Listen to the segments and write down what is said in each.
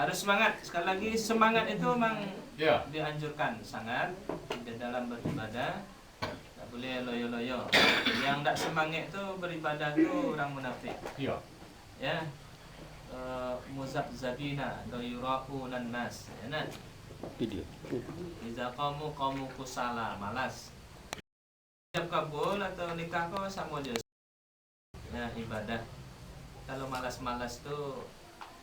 harus semangat. Sekali lagi semangat itu memang dianjurkan sangat di dalam beribadah. Tak boleh loyo-loyo. Yang tak semangat itu beribadah itu orang munafik. Ya. Muzabzabina atau yura'unan nas. Ya nak. Video. Iza kamu kusala, malas. Ijab kabul atau nikah kau sama aja. Nah, ibadah. Kalau malas-malas tuh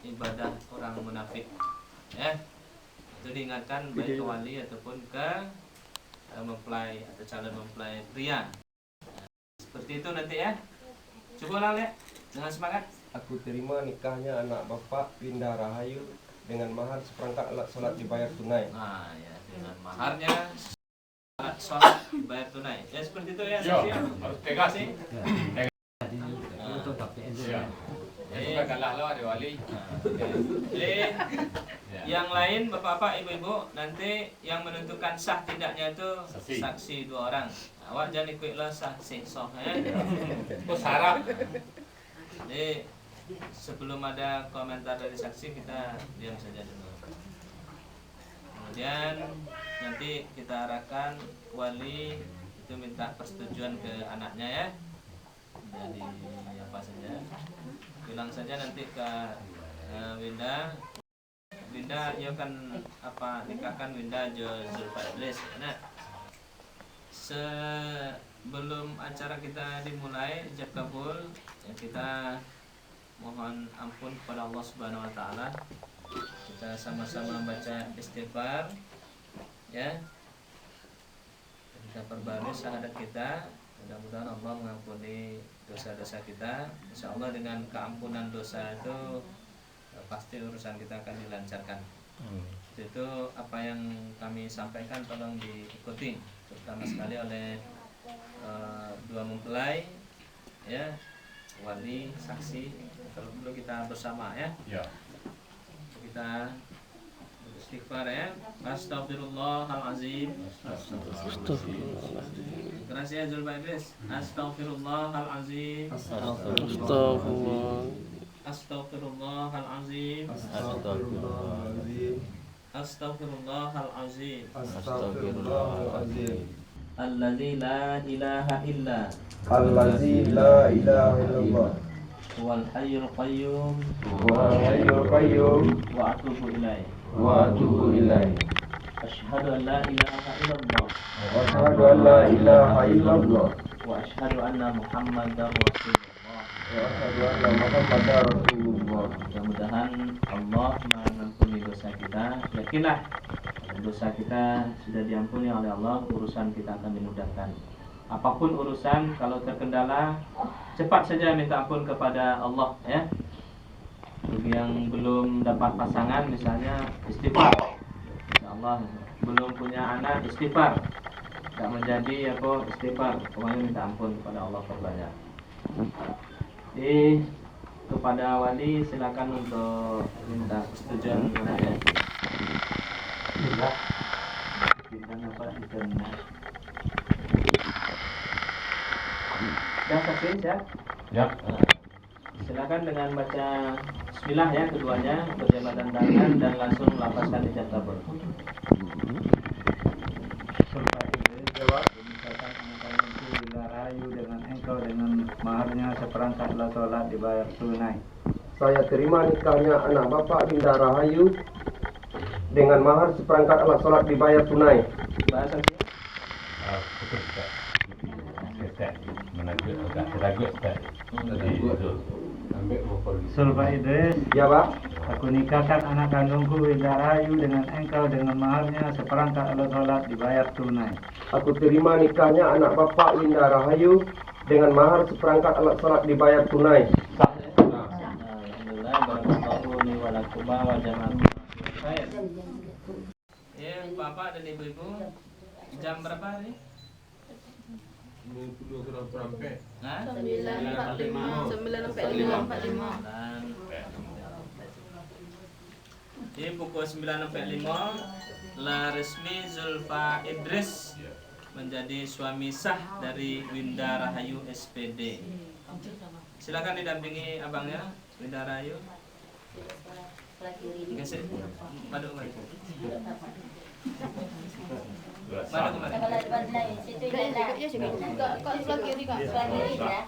ibadah orang munafik. Ya. Itu diingatkan baik ke wali ataupun ke mempelai atau calon mempelai pria. Seperti itu nanti ya. Coba lihat dengan semangat. Aku terima nikahnya anak bapak Winda Rahayu dengan mahar seperangkat alat sholat dibayar tunai. Nah, ya, dengan maharnya alat sholat dibayar tunai. Ya seperti itu ya. Harus tegas sih. Jadi yang lain bapak-bapak, ibu-ibu, nanti yang menentukan sah tidaknya itu saksi 2 orang. Awak jangan ikutlah saksi soh ya. Syarat. Jadi sebelum ada komentar dari saksi kita diam saja dulu. Kemudian nanti kita arahkan wali itu minta persetujuan ke anaknya ya. Jadi apa saja, bilang saja nanti ke Winda. Winda ya kan apa nikahkan Winda jo Zulfa Idris. Nah, sebelum acara kita dimulai ijab kabul ya, kita mohon ampun kepada Allah Subhanahu wa taala. Kita sama-sama baca istighfar ya. Kita perbarui syahadat kita. Mudah-mudahan Allah mengampuni dosa-dosa kita. Insyaallah dengan keampunan dosa itu pasti urusan kita akan dilancarkan. Itu apa yang kami sampaikan tolong diikuti, terutama sekali oleh 2 mempelai ya, wali, saksi. Kalau perlu kita bersama ya. Kita istighfar ya. Astaghfirullahalazim. Terima kasih ya Zulfa Idris. Astaghfirullahalazim. Astaghfirullahalazim. Astaghfirullahalazim. Allazi la ilaha illa. Allazi la ilaha illallah. Wal hayyul qayyum. Wal hayyul qayyum. Wa atubu ilaih. Wa atubu ilaih. Asyhadu an la ilaha illallah. Wa asyhadu an la ilaha illallah. Wa asyhadu anna Muhammadar Rasulullah. Wa asyhadu anna Muhammadar Rasulullah. Mudah-mudahan Allah mengampuni dosa kita. Yakinlah dosa kita sudah diampuni oleh Allah, urusan kita akan dimudahkan. Apapun urusan, kalau terkendala, cepat saja minta ampun kepada Allah ya. Bagi yang belum dapat pasangan misalnya istighfar. Insyaallah belum punya anak istighfar. Enggak menjadi apa istighfar, pokoknya minta ampun kepada Allah perbanyak. Jadi kepada wali silakan untuk minta persetujuan anaknya. Bintang apa dikenal? Sudah saksi siap? Ya. Silakan dengan baca Bismillah ya keduanya, berjabatan tangan dan langsung lapaskan ijab kabul. Zulfa Idris jawab, misalkan anak itu Winda Rahayu dengan engkau dengan maharnya seperangkat alat sholat dibayar tunai. Saya terima nikahnya anak bapak Winda Rahayu dengan mahar seperangkat alat sholat dibayar tunai. Bahasa sih. Betul Ustaz. Ustaz, menagut agak teragut Ustaz. Zulfa Idris, Ya Pak. aku nikahkan anak kandungku Winda Rahayu dengan engkau dengan maharnya seperangkat alat sholat dibayar tunai. Aku terima nikahnya anak bapak Winda Rahayu dengan mahar seperangkat alat sholat dibayar tunai. Alhamdulillah, barakallahu li wa lakum wa jama'a. Baik. Ya, Bapak dan Ibu-ibu, jam berapa nih? 20 kurang sampai. Hah? 9.45 Jadi pukul 9.45 lah resmi Zulfa Idris menjadi suami sah dari Winda Rahayu SPD. Silakan didampingi abangnya Winda Rahayu. Dikasih madu kemari. Madu kemari. Ya juga. Kak sebelah kiri kak. Sebelah kiri ya.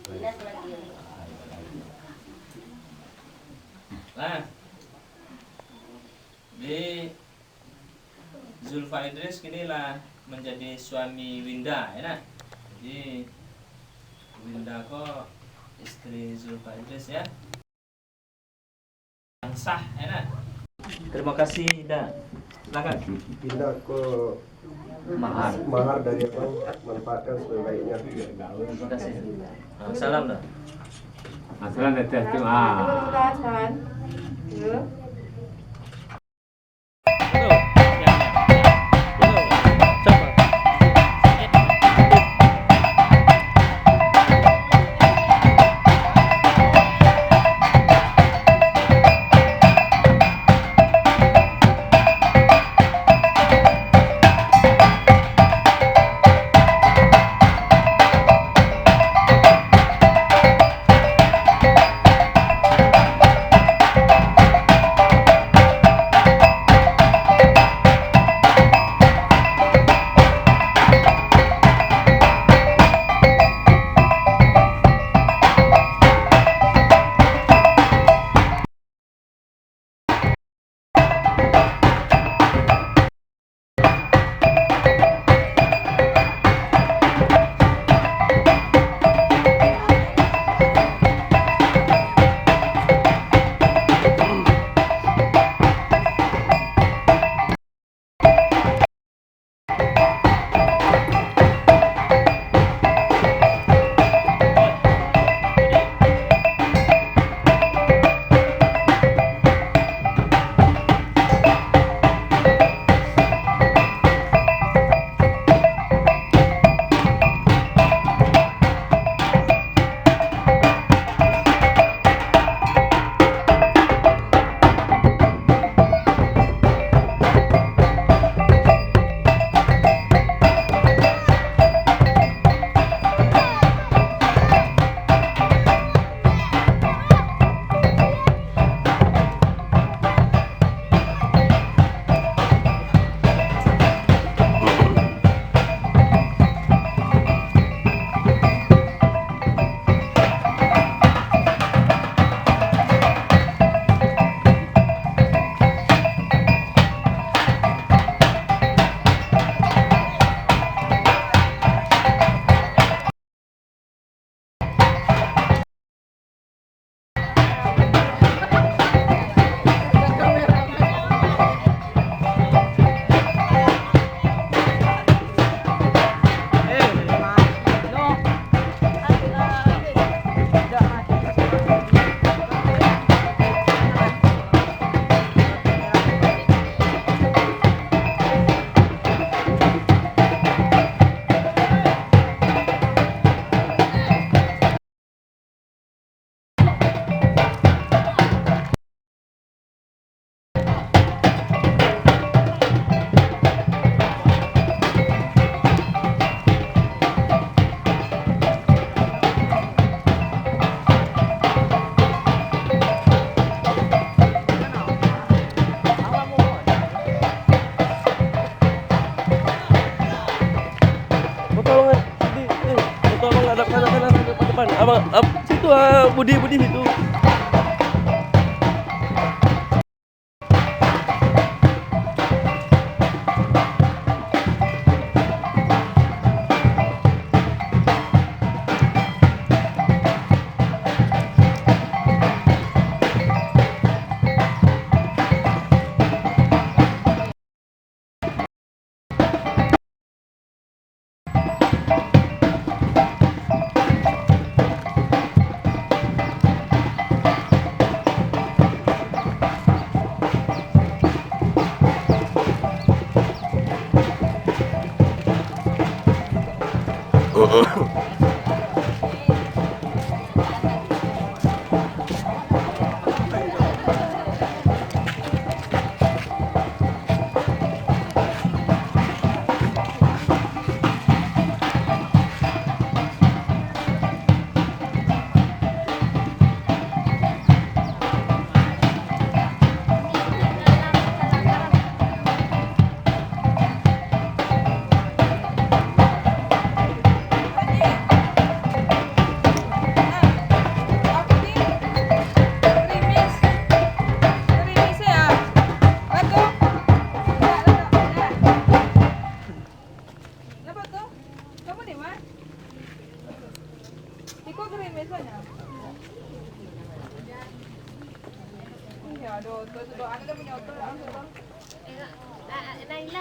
Winda sebelah kiri. Nah, di Zulfa Idris kini lah menjadi suami Winda, ya nah. Jadi Winda kok istri Zulfa Idris ya. Yang sah, ya nah. Terima kasih, Winda. Silakan. Pindah ke mahar dari abang, manfaatkan sebaik-baiknya. Terima kasih. Nah, salam dah. Masalah teteh tu situ Budi situ.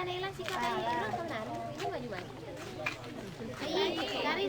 Naila sikap ini benar. Ini maju-maju. Dari.